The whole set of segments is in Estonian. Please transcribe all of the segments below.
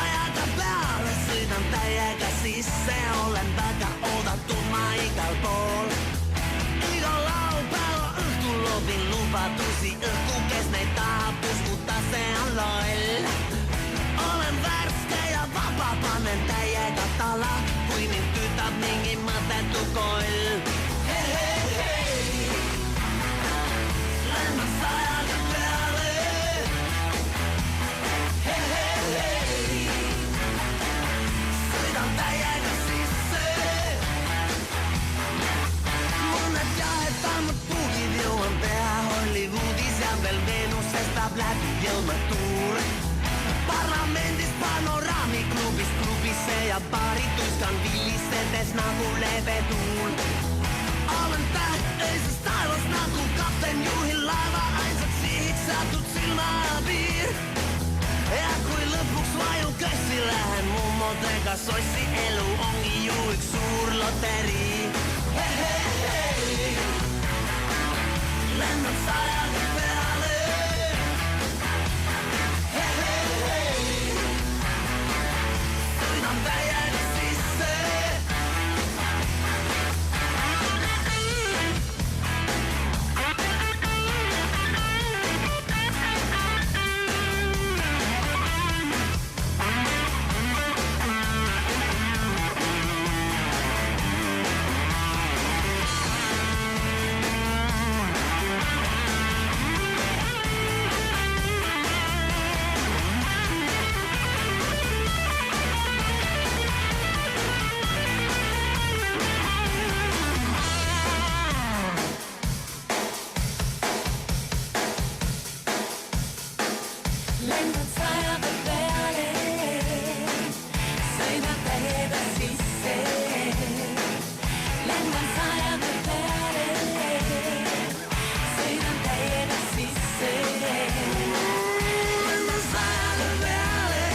aika päälle, sõidan täiega sisse, olen väga oodatud ma igal pool. Igal laupäeva õhtul loobin lubadusi, õhku kes neid tahab uskuda, see on loll. Olen värske ja vaba, panen täiega tala, kui mind tüütab mingi mõttetu koll. Hei, hei, hei, lennan 100 peale. Hei, hei, hei, sõidan täiega sisse. Monet jaetamad puugid jõuan teha Hollywoodis ja veel Venusest saab läbi jõudmatuur. Parlamendis panoraamiklubis klubisse ja baari tuiskan villisedes nagu levetuul. Olen tähteises taivas nagu kapten, juhin laeva ainsaks sihiks satud silmapiir. Ja kui lõpuks vajun kössi, lähen mummodega sossi, elu ongi ju üks suur loterii. Hei, hei, hei, lennan 100 peale. Hei, hei, hei, sõidan täiega sisse. Lennan 100 peale, sõidan täiega sisse. Lennan 100 peale, sõidan täiega sisse. Lennan 100 peale,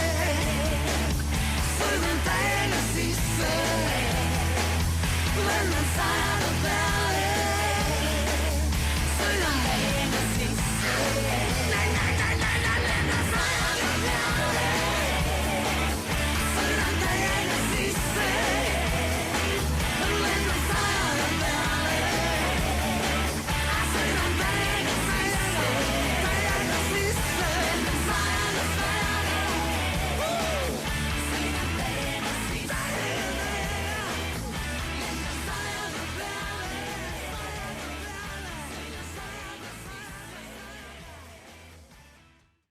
sõidan täiega sisse. Lennan 100